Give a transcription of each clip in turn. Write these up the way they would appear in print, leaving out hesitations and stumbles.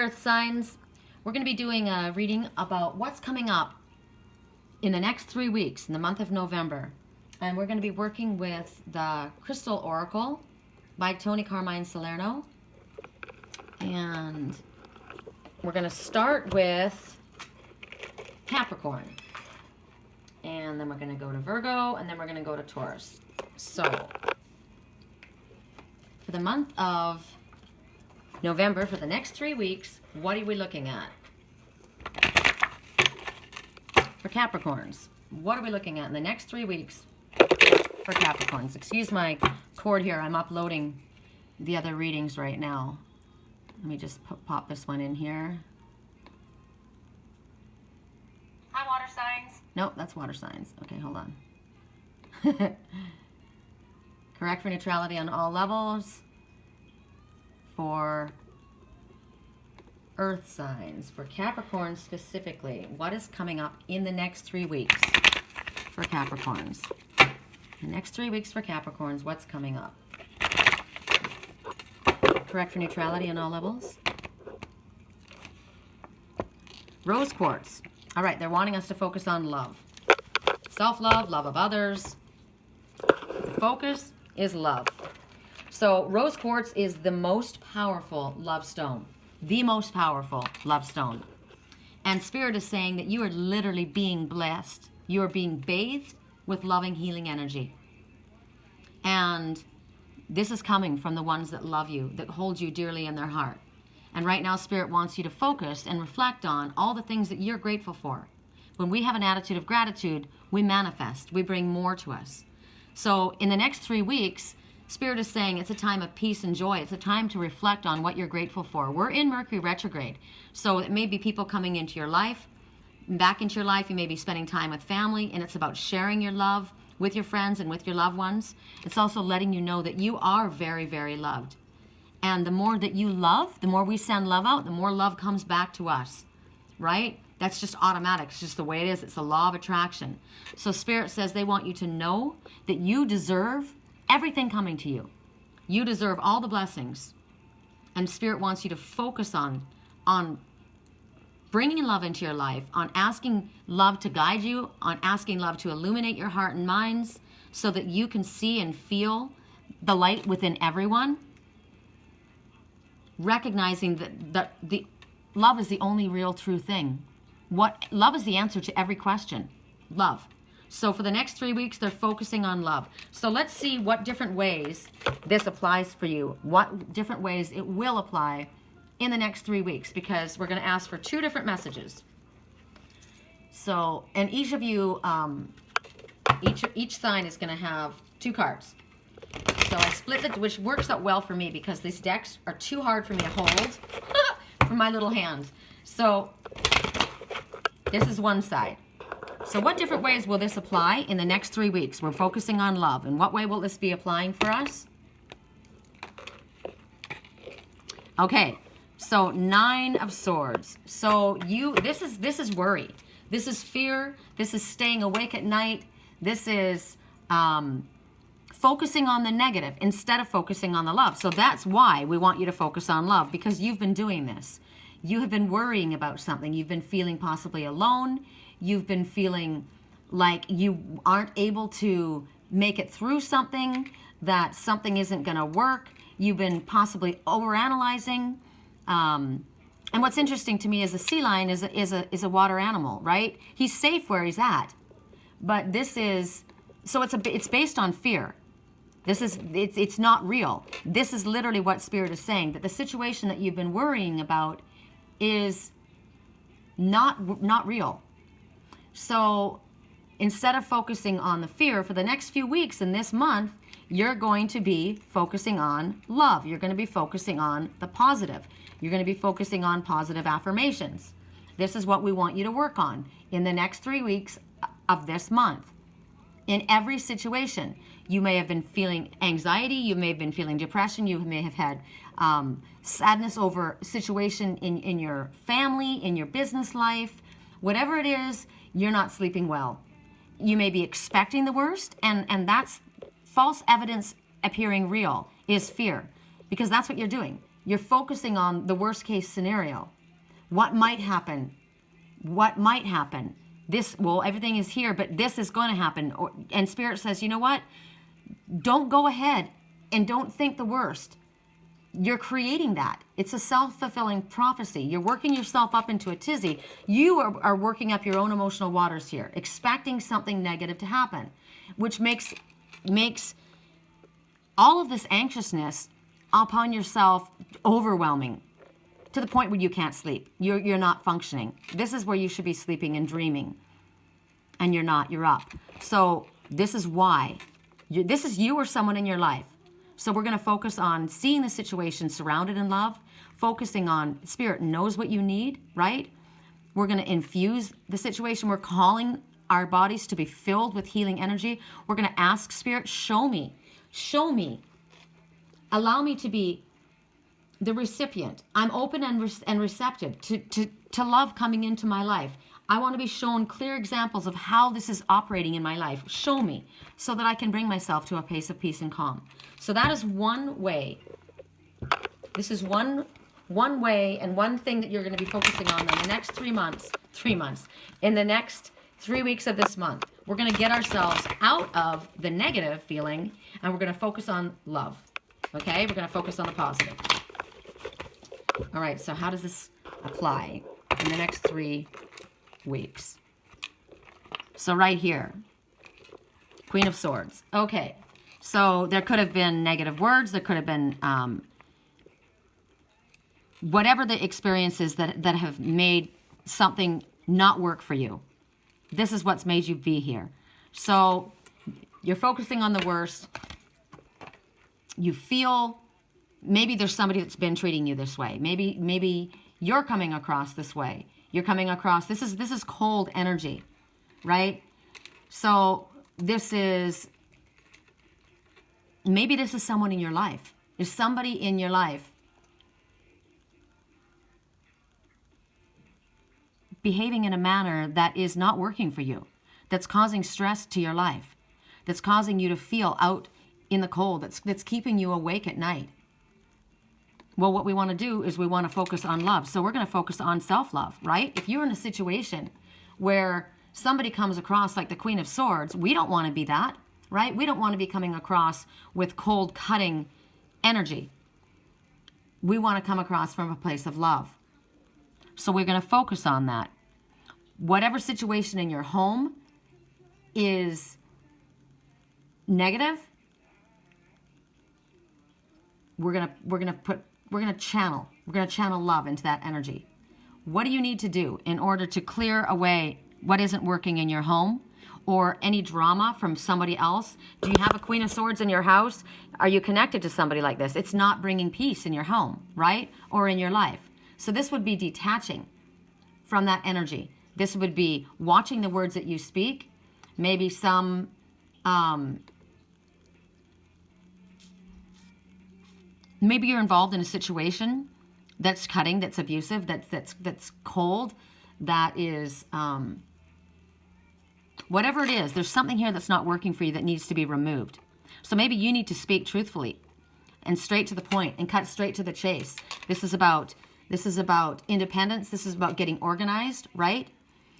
Earth signs, we're going to be doing a reading about what's coming up in the next 3 weeks in the month of November. And we're going to be working with the Crystal Oracle by Tony Carmine Salerno. And we're going to start with Capricorn. And then we're going to go to Virgo, and then we're going to go to Taurus. So, for the month of November, for the next 3 weeks, what are we looking at? For Capricorns, what are we looking at in the next 3 weeks for Capricorns? Excuse my cord here. I'm uploading the other readings right now. Let me just pop this one in here. Hi, water signs. Nope, that's water signs. Okay, hold on. Correct for neutrality on all levels. For Earth signs, for Capricorn specifically, what is coming up in the next 3 weeks for Capricorns? The next 3 weeks for Capricorns, what's coming up? Correct for neutrality on all levels. Rose quartz. All right, they're wanting us to focus on love. Self-love, love of others. The focus is love. So rose quartz is the most powerful love stone. The most powerful love stone. And Spirit is saying that you are literally being blessed. You are being bathed with loving, healing energy. And this is coming from the ones that love you, that hold you dearly in their heart. And right now, Spirit wants you to focus and reflect on all the things that you're grateful for. When we have an attitude of gratitude, we manifest. We bring more to us. So in the next 3 weeks, Spirit is saying it's a time of peace and joy. It's a time to reflect on what you're grateful for. We're in Mercury retrograde. So it may be people coming into your life, back into your life. You may be spending time with family, and it's about sharing your love with your friends and with your loved ones. It's also letting you know that you are very, very loved. And the more that you love, the more we send love out, the more love comes back to us, right? That's just automatic. It's just the way it is. It's the law of attraction. So Spirit says they want you to know that you deserve everything coming to you. You deserve all the blessings. And Spirit wants you to focus on bringing love into your life, on asking love to guide you, on asking love to illuminate your heart and minds so that you can see and feel the light within everyone. Recognizing that the love is the only real true thing. Love is the answer to every question. Love. So for the next 3 weeks, they're focusing on love. So let's see what different ways this applies for you. What different ways it will apply in the next 3 weeks, because we're going to ask for 2 different messages. So, and each of you, each sign is going to have 2 cards. So I split it, which works out well for me because these decks are too hard for me to hold for my little hand. So this is one side. So what different ways will this apply in the next 3 weeks? We're focusing on love. In what way will this be applying for us? Okay, so 9 of Swords. So this is worry. This is fear. This is staying awake at night. This is focusing on the negative instead of focusing on the love. So that's why we want you to focus on love, because you've been doing this. You have been worrying about something. You've been feeling possibly alone. You've been feeling like you aren't able to make it through something, that something isn't going to work. You've been possibly overanalyzing. And what's interesting to me is the sea lion is a water animal, right? He's safe where he's at. But this is, so it's based on fear. It's not real. This is literally what Spirit is saying, that the situation that you've been worrying about is not real. So instead of focusing on the fear, for the next few weeks in this month, you're going to be focusing on love. You're going to be focusing on the positive. You're going to be focusing on positive affirmations. This is what we want you to work on in the next 3 weeks of this month. In every situation, you may have been feeling anxiety, you may have been feeling depression, you may have had sadness over a situation in your family, in your business life. Whatever it is, you're not sleeping well. You may be expecting the worst, and that's false evidence appearing real, is fear, because that's what you're doing. You're focusing on the worst case scenario, What might happen? What might happen? This, well, everything is here, but this is going to happen. And Spirit says, you know what? Don't go ahead and don't think the worst. You're creating that. It's a self-fulfilling prophecy. You're working yourself up into a tizzy. You are working up your own emotional waters here, expecting something negative to happen, which makes all of this anxiousness upon yourself overwhelming to the point where you can't sleep. You're not functioning. This is where you should be sleeping and dreaming, and you're not. You're up. So this is why. This is you or someone in your life. So we're going to focus on seeing the situation surrounded in love, focusing on Spirit knows what you need, right? We're going to infuse the situation. We're calling our bodies to be filled with healing energy. We're going to ask Spirit, show me, allow me to be the recipient. I'm open and receptive to love coming into my life. I want to be shown clear examples of how this is operating in my life. Show me so that I can bring myself to a place of peace and calm. So that is one way. This is one way and one thing that you're going to be focusing on in the next 3 months. In the next 3 weeks of this month, we're going to get ourselves out of the negative feeling and we're going to focus on love. Okay? We're going to focus on the positive. All right, so how does this apply in the next 3 weeks? So right here, Queen of Swords. Okay, so there could have been negative words. There could have been whatever the experiences that have made something not work for you. This is what's made you be here. So you're focusing on the worst. You feel maybe there's somebody that's been treating you this way. Maybe you're coming across this way. You're coming across, this is cold energy, right? So maybe this is someone in your life. There's somebody in your life behaving in a manner that is not working for you, that's causing stress to your life, that's causing you to feel out in the cold, that's keeping you awake at night. Well, what we want to do is we want to focus on love. So we're going to focus on self-love, right? If you're in a situation where somebody comes across like the Queen of Swords, we don't want to be that, right? We don't want to be coming across with cold, cutting energy. We want to come across from a place of love. So we're going to focus on that. Whatever situation in your home is negative, we're going to channel love into that energy. What do you need to do in order to clear away what isn't working in your home or any drama from somebody else? Do you have a Queen of Swords in your house? Are you connected to somebody like this? It's not bringing peace in your home, right? Or in your life. So this would be detaching from that energy. This would be watching the words that you speak. Maybe some maybe you're involved in a situation that's cutting, that's abusive, that's cold, that is whatever it is. There's something here that's not working for you that needs to be removed. So maybe you need to speak truthfully and straight to the point and cut straight to the chase. This is about independence. This is about getting organized, right?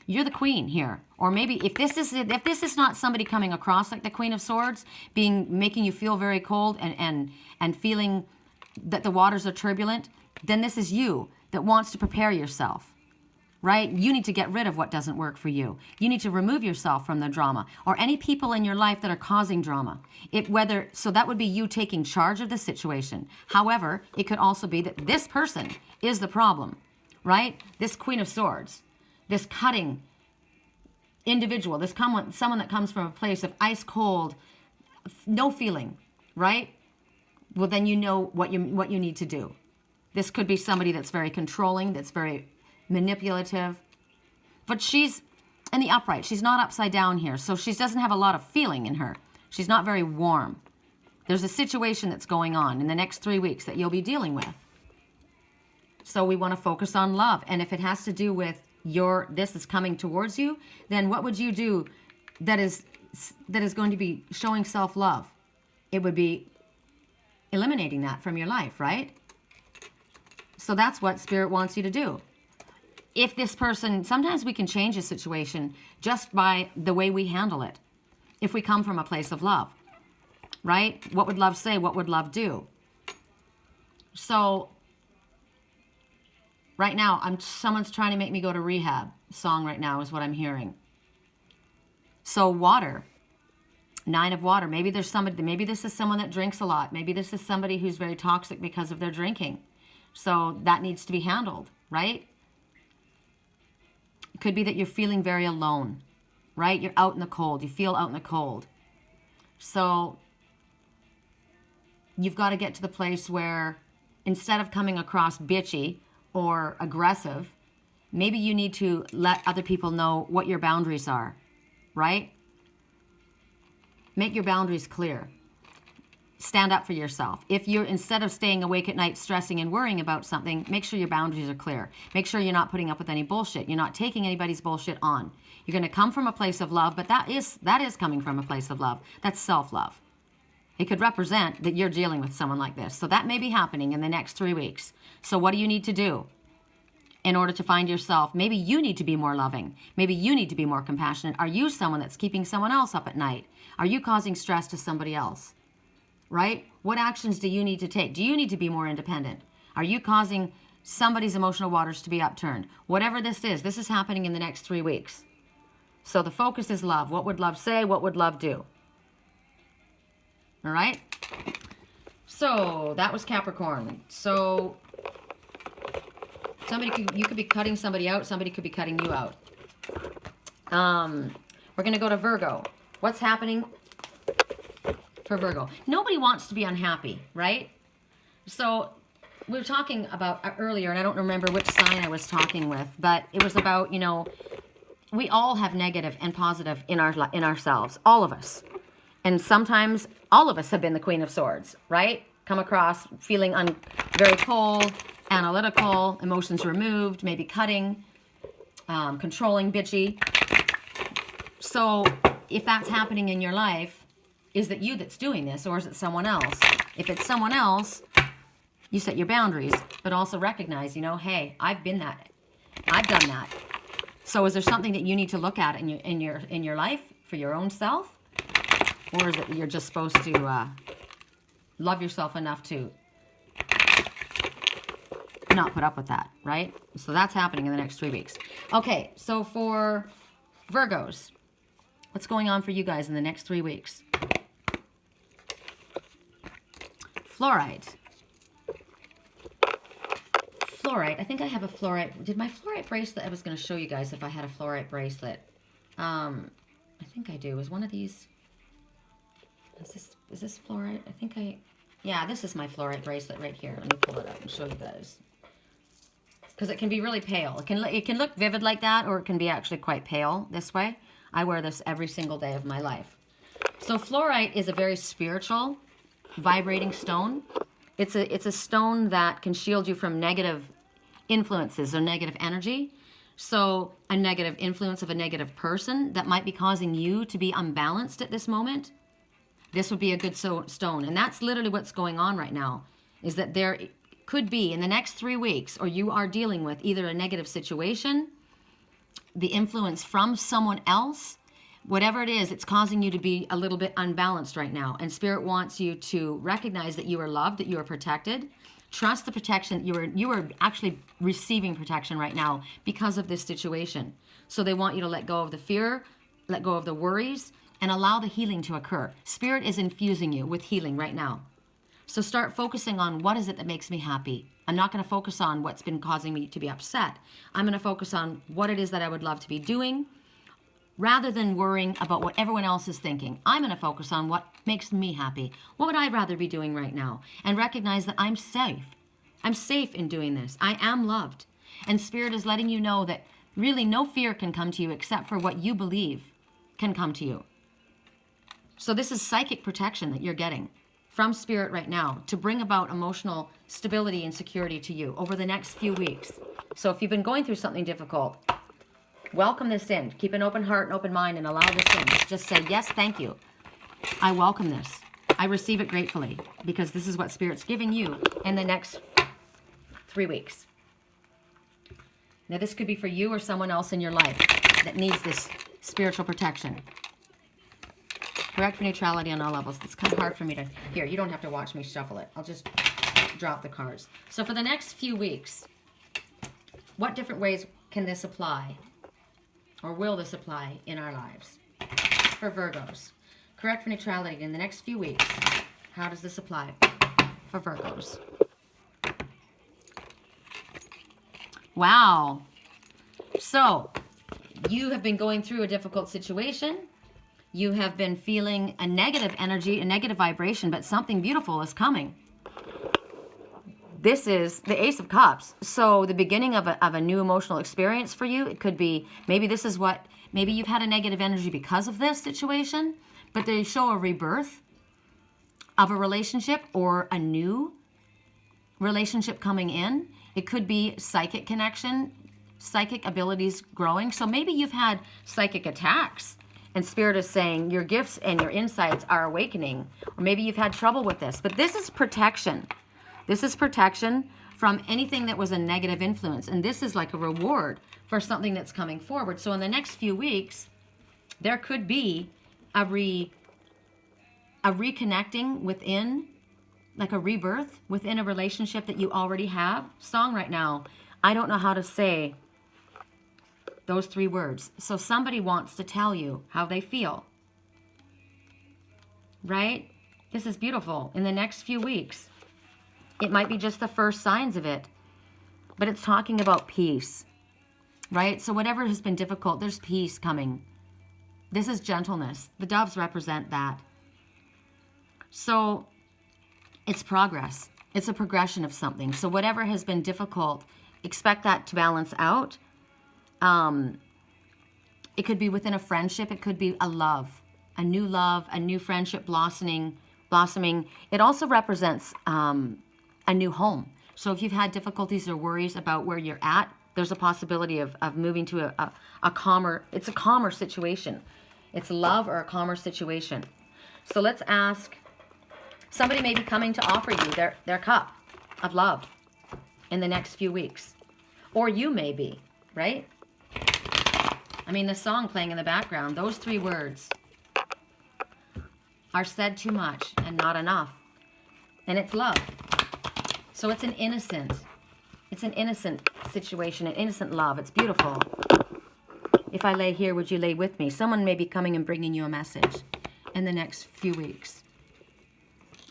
You're the queen here. Or maybe if this is not somebody coming across like the Queen of Swords, making you feel very cold and feeling that the waters are turbulent, then this is you that wants to prepare yourself, right? You need to get rid of what doesn't work for you. You need to remove yourself from the drama or any people in your life that are causing drama. So that would be you taking charge of the situation. However, it could also be that this person is the problem, right? This Queen of Swords, this cutting individual, someone that comes from a place of ice cold, no feeling, right? Well, then you know what you need to do. This could be somebody that's very controlling, that's very manipulative. But she's in the upright. She's not upside down here. So she doesn't have a lot of feeling in her. She's not very warm. There's a situation that's going on in the next 3 weeks that you'll be dealing with. So we want to focus on love. And if it has to do with this is coming towards you, then what would you do that is going to be showing self-love? It would be eliminating that from your life, right? So that's what Spirit wants you to do. if this person, sometimes we can change a situation just by the way we handle it. If we come from a place of love, right? What would love say? What would love do? So right now, someone's trying to make me go to rehab. Song right now is what I'm hearing. So water, 9 of water. Maybe there's somebody, maybe this is someone that drinks a lot. Maybe this is somebody who's very toxic because of their drinking. So that needs to be handled, right? It could be that you're feeling very alone, right? You're out in the cold. You feel out in the cold. So you've got to get to the place where instead of coming across bitchy or aggressive, maybe you need to let other people know what your boundaries are, right? Make your boundaries clear. Stand up for yourself. If you're, instead of staying awake at night stressing and worrying about something, make sure your boundaries are clear. Make sure you're not putting up with any bullshit. You're not taking anybody's bullshit on. You're going to come from a place of love, but that is coming from a place of love. That's self-love. It could represent that you're dealing with someone like this. So that may be happening in the next 3 weeks. So what do you need to do in order to find yourself? Maybe you need to be more loving. Maybe you need to be more compassionate. Are you someone that's keeping someone else up at night? Are you causing stress to somebody else? Right? What actions do you need to take? Do you need to be more independent? Are you causing somebody's emotional waters to be upturned? Whatever this is happening in the next 3 weeks. So the focus is love. What would love say? What would love do? All right? So that was Capricorn. So you could be cutting somebody out. Somebody could be cutting you out. We're going to go to Virgo. What's happening for Virgo? Nobody wants to be unhappy, right? So we were talking about earlier, and I don't remember which sign I was talking with, but it was about, you know, we all have negative and positive in ourselves, all of us. And sometimes all of us have been the Queen of Swords, right? Come across feeling very cold, analytical, emotions removed, maybe cutting, controlling, bitchy. So if that's happening in your life, is it you that's doing this, or is it someone else? If it's someone else, you set your boundaries, but also recognize, you know, hey, I've been that. I've done that. So is there something that you need to look at in your life for your own self? Or is it you're just supposed to love yourself enough to not put up with that, right? So that's happening in the next 3 weeks. Okay, so for Virgos, what's going on for you guys in the next 3 weeks? Flourite. Flourite. I think I have a Flourite. Did my Flourite bracelet? I was going to show you guys if I had a Flourite bracelet. I think I do. Is one of these... Is this Flourite? I think yeah, this is my Flourite bracelet right here. Let me pull it up and show you guys. Because it can be really pale. It can look vivid like that, or it can be actually quite pale this way. I wear this every single day of my life. So Flourite is a very spiritual, vibrating stone. It's a stone that can shield you from negative influences or negative energy. So a negative influence of a negative person that might be causing you to be unbalanced at this moment. This would be a good stone. And that's literally what's going on right now, is that there could be in the next 3 weeks, or you are dealing with either a negative situation, the influence from someone else, whatever it is, it's causing you to be a little bit unbalanced right now. And Spirit wants you to recognize that you are loved, that you are protected. Trust the protection. You are actually receiving protection right now because of this situation. So they want you to let go of the fear, let go of the worries, and allow the healing to occur. Spirit is infusing you with healing right now. So start focusing on what is it that makes me happy. I'm not going to focus on what's been causing me to be upset. I'm going to focus on what it is that I would love to be doing, rather than worrying about what everyone else is thinking. I'm going to focus on what makes me happy. What would I rather be doing right now? And recognize that I'm safe. I'm safe in doing this. I am loved. And Spirit is letting you know that really no fear can come to you except for what you believe can come to you. So this is psychic protection that you're getting from Spirit right now to bring about emotional stability and security to you over the next few weeks. So if you've been going through something difficult, welcome this in. Keep an open heart and open mind and allow this in. Just say, yes, thank you. I welcome this. I receive it gratefully because this is what Spirit's giving you in the next 3 weeks. Now, this could be for you or someone else in your life that needs this spiritual protection. Correct for neutrality on all levels. It's kind of hard for me to hear. You don't have to watch me shuffle it. I'll just drop the cards. So for the next few weeks, what different ways can this apply? Or will this apply in our lives? For Virgos. Correct for neutrality in the next few weeks. How does this apply for Virgos? Wow. So, you have been going through a difficult situation. You have been feeling a negative energy, a negative vibration, but something beautiful is coming. This is the Ace of Cups. So the beginning of a new emotional experience for you. It could be, maybe this is what, maybe you've had a negative energy because of this situation, but they show a rebirth of a relationship or a new relationship coming in. It could be psychic connection, psychic abilities growing. So maybe you've had psychic attacks and Spirit is saying your gifts and your insights are awakening. Or maybe you've had trouble with this. But this is protection. This is protection from anything that was a negative influence. And this is like a reward for something that's coming forward. So in the next few weeks, there could be a reconnecting within, like a rebirth within a relationship that you already have. Song right now, I don't know how to say those 3 words. So somebody wants to tell you how they feel. Right? This is beautiful. In the next few weeks, it might be just the first signs of it, but it's talking about peace. Right? So whatever has been difficult, there's peace coming. This is gentleness. The doves represent that. So it's progress. It's a progression of something. So whatever has been difficult, expect that to balance out. It could be within a friendship. It could be a love, a new friendship blossoming. It also represents a new home. So if you've had difficulties or worries about where you're at, there's a possibility of moving to a calmer, it's a calmer situation. It's love or a calmer situation. So let's ask, somebody may be coming to offer you their cup of love in the next few weeks. Or you may be, right? I mean, the song playing in the background, those 3 words are said too much and not enough. And it's love. So it's an innocent situation, an innocent love. It's beautiful. If I lay here, would you lay with me? Someone may be coming and bringing you a message in the next few weeks.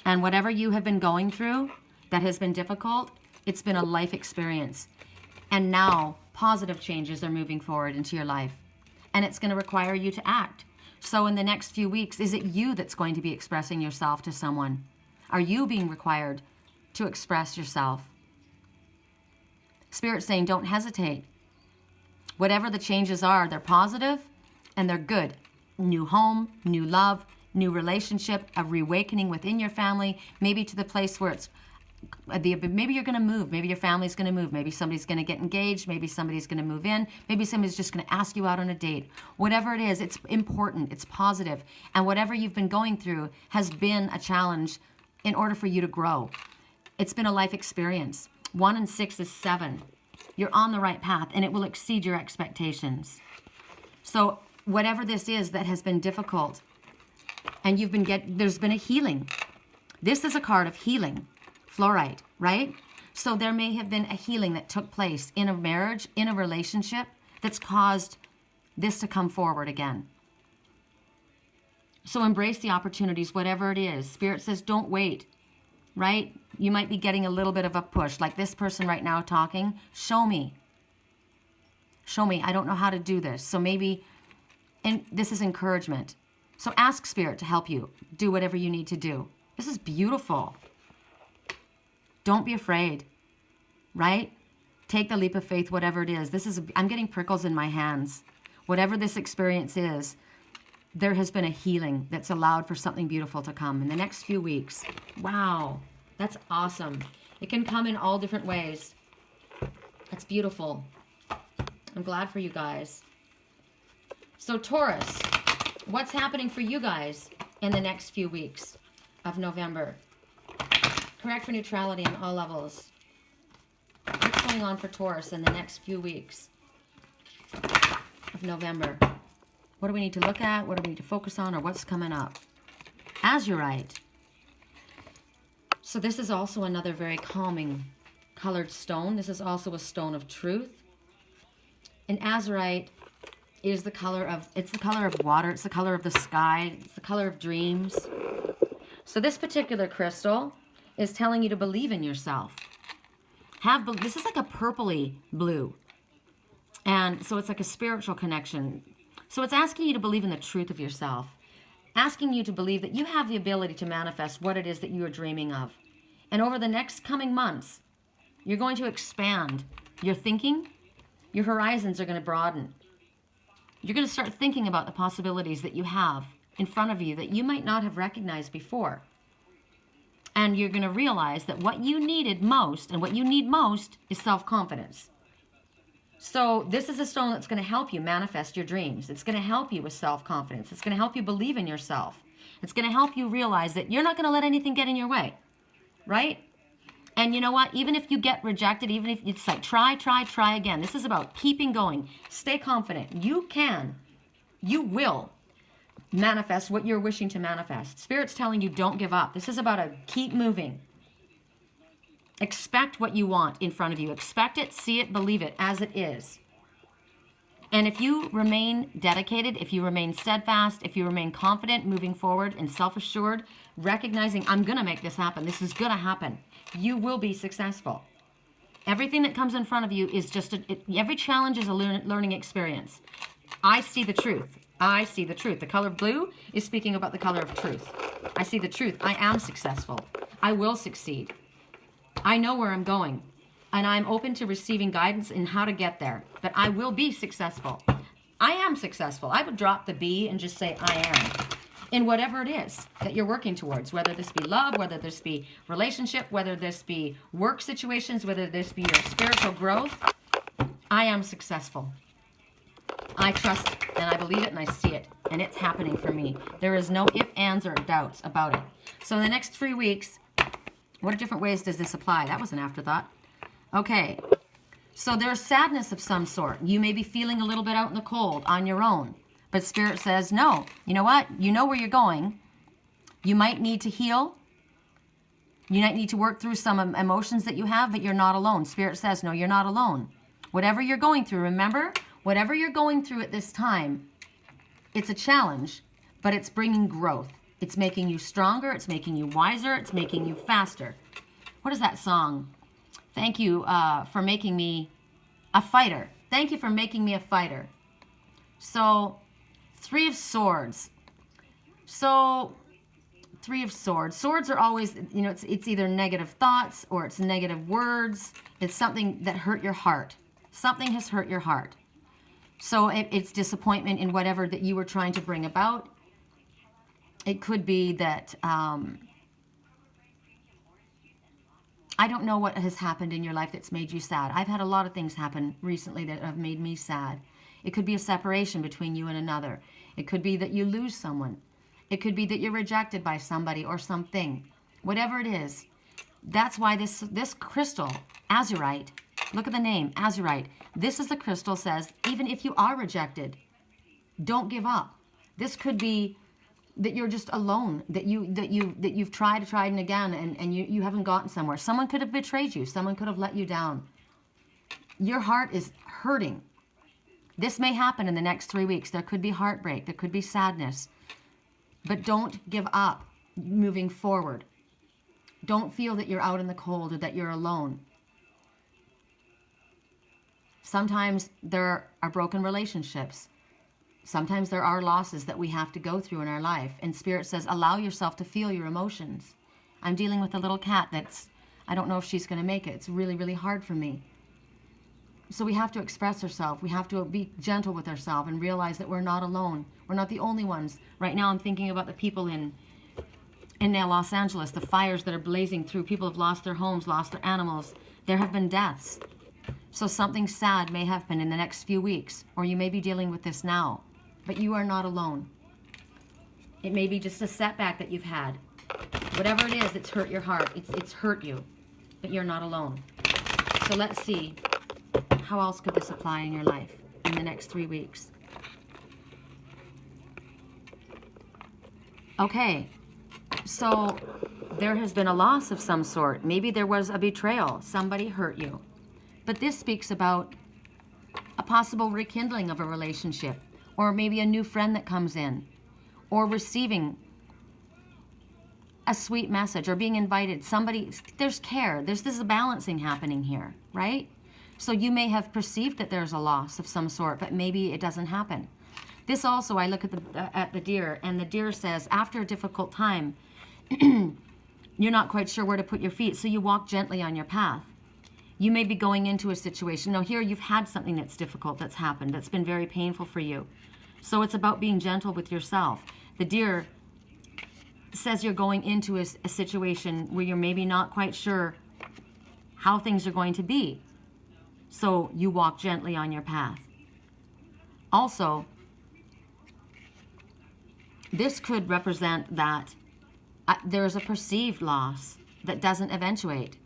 And whatever you have been going through that has been difficult, it's been a life experience. And now positive changes are moving forward into your life. And it's going to require you to act. So in the next few weeks, is it you that's going to be expressing yourself to someone? Are you being required to express yourself? Spirit's saying don't hesitate. Whatever the changes are, they're positive and they're good. New home, new love, new relationship, a reawakening within your family, maybe to the place where it's, maybe you're going to move, maybe your family's going to move, maybe somebody's going to get engaged, maybe somebody's going to move in, maybe somebody's just going to ask you out on a date. Whatever it is, it's important, it's positive, and whatever you've been going through has been a challenge in order for you to grow. It's been a life experience. 1 and 6 is 7. You're on the right path, and it will exceed your expectations. So whatever this is that has been difficult, and there's been a healing. This is a card of healing. Flourite, right? So there may have been a healing that took place in a marriage, in a relationship, that's caused this to come forward again. So embrace the opportunities, whatever it is. Spirit says don't wait, right? You might be getting a little bit of a push, like this person right now talking. Show me. Show me. I don't know how to do this. So maybe, and this is encouragement. So ask Spirit to help you do whatever you need to do. This is beautiful. Don't be afraid, right? Take the leap of faith, whatever it is. I'm getting prickles in my hands. Whatever this experience is, there has been a healing that's allowed for something beautiful to come in the next few weeks. Wow, that's awesome. It can come in all different ways. That's beautiful. I'm glad for you guys. So Taurus, what's happening for you guys in the next few weeks of November? Correct for neutrality on all levels. What's going on for Taurus in the next few weeks of November? What do we need to look at? What do we need to focus on? Or what's coming up? Azurite. So this is also another very calming colored stone. This is also a stone of truth. And Azurite is the color of, it's the color of water. It's the color of the sky. It's the color of dreams. So this particular crystal is telling you to believe in yourself. This is like a purpley blue. And so it's like a spiritual connection. So it's asking you to believe in the truth of yourself. Asking you to believe that you have the ability to manifest what it is that you are dreaming of. And over the next coming months, you're going to expand your thinking. Your horizons are going to broaden. You're going to start thinking about the possibilities that you have in front of you that you might not have recognized before. And you're going to realize that what you needed most and what you need most is self-confidence. So this is a stone that's going to help you manifest your dreams. It's going to help you with self-confidence. It's going to help you believe in yourself. It's going to help you realize that you're not going to let anything get in your way, right? And you know what? Even if you get rejected, even if it's like try again. This is about keeping going. Stay confident. You will manifest what you're wishing to manifest. Spirit's telling you don't give up. This is about a keep moving. Expect what you want in front of you. Expect it, see it, believe it as it is. And if you remain dedicated, if you remain steadfast, if you remain confident, moving forward and self-assured, recognizing I'm going to make this happen, this is going to happen, you will be successful. Everything that comes in front of you is just, every challenge is a learning experience. I see the truth. I see the truth. The color blue is speaking about the color of truth. I see the truth. I am successful. I will succeed. I know where I'm going, and I'm open to receiving guidance in how to get there, but I will be successful. I am successful. I would drop the B and just say I am in whatever it is that you're working towards, whether this be love, whether this be relationship, whether this be work situations, whether this be your spiritual growth. I am successful. I trust it, and I believe it, and I see it, and it's happening for me. There is no ifs, ands, or doubts about it. So in the next 3 weeks, what different ways does this apply? That was an afterthought. Okay, so there's sadness of some sort. You may be feeling a little bit out in the cold on your own, but Spirit says, no, you know what? You know where you're going. You might need to heal. You might need to work through some emotions that you have, but you're not alone. Spirit says, no, you're not alone. Whatever you're going through, remember, whatever you're going through at this time, it's a challenge, but it's bringing growth. It's making you stronger. It's making you wiser. It's making you faster. What is that song? Thank you for making me a fighter. Thank you for making me a fighter. So, 3 of Swords. So, 3 of Swords. Swords are always, you know, it's either negative thoughts or it's negative words. It's something that hurt your heart. Something has hurt your heart. So, it's disappointment in whatever that you were trying to bring about. It could be that, I don't know what has happened in your life that's made you sad. I've had a lot of things happen recently that have made me sad. It could be a separation between you and another. It could be that you lose someone. It could be that you're rejected by somebody or something. Whatever it is, that's why this crystal, Azurite, look at the name, Azurite. This is the crystal says, even if you are rejected, don't give up. This could be that you're just alone, that you've tried and again, and you haven't gotten somewhere. Someone could have betrayed you. Someone could have let you down. Your heart is hurting. This may happen in the next 3 weeks. There could be heartbreak. There could be sadness. But don't give up moving forward. Don't feel that you're out in the cold or that you're alone. Sometimes there are broken relationships. Sometimes there are losses that we have to go through in our life. And Spirit says, allow yourself to feel your emotions. I'm dealing with a little cat that's, I don't know if she's going to make it. It's really, really hard for me. So we have to express ourselves. We have to be gentle with ourselves and realize that we're not alone. We're not the only ones. Right now I'm thinking about the people in Los Angeles, the fires that are blazing through. People have lost their homes, lost their animals. There have been deaths. So something sad may happen in the next few weeks, or you may be dealing with this now. But you are not alone. It may be just a setback that you've had. Whatever it is, it's hurt your heart. It's hurt you. But you're not alone. So let's see. How else could this apply in your life in the next 3 weeks? Okay, so there has been a loss of some sort. Maybe there was a betrayal. Somebody hurt you. But this speaks about a possible rekindling of a relationship, or maybe a new friend that comes in, or receiving a sweet message, or being invited. Somebody, there's care. This is a balancing happening here, right? So you may have perceived that there's a loss of some sort, but maybe it doesn't happen. This also, I look at the deer, and the deer says, after a difficult time, you're not quite sure where to put your feet, so you walk gently on your path. You may be going into a situation. Now here you've had something that's difficult that's happened, that's been very painful for you. So it's about being gentle with yourself. The deer says you're going into a situation where you're maybe not quite sure how things are going to be. So you walk gently on your path. Also, this could represent that there's a perceived loss that doesn't eventuate,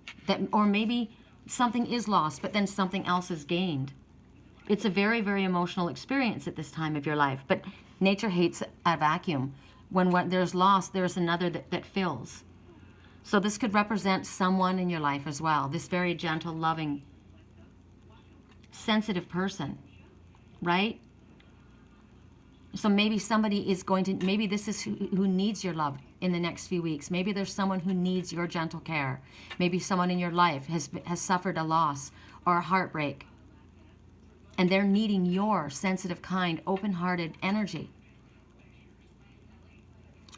or maybe something is lost, but then something else is gained. It's a very, very emotional experience at this time of your life, but nature hates a vacuum. When there's loss, there's another that fills. So this could represent someone in your life as well, this very gentle, loving, sensitive person, right? So maybe somebody is going to, maybe this is who needs your love in the next few weeks. Maybe there's someone who needs your gentle care. Maybe someone in your life has suffered a loss or a heartbreak, and they're needing your sensitive, kind, open-hearted energy.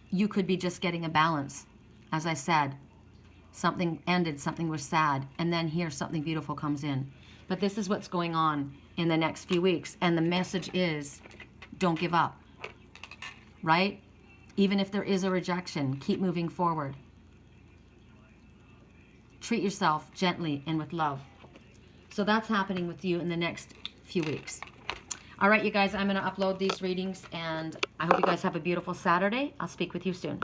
You could be just getting a balance. As I said, something ended, something was sad, and then here something beautiful comes in. But this is what's going on in the next few weeks, and the message is, don't give up, right? Even if there is a rejection, keep moving forward. Treat yourself gently and with love. So that's happening with you in the next few weeks. All right, you guys, I'm going to upload these readings, and I hope you guys have a beautiful Saturday. I'll speak with you soon.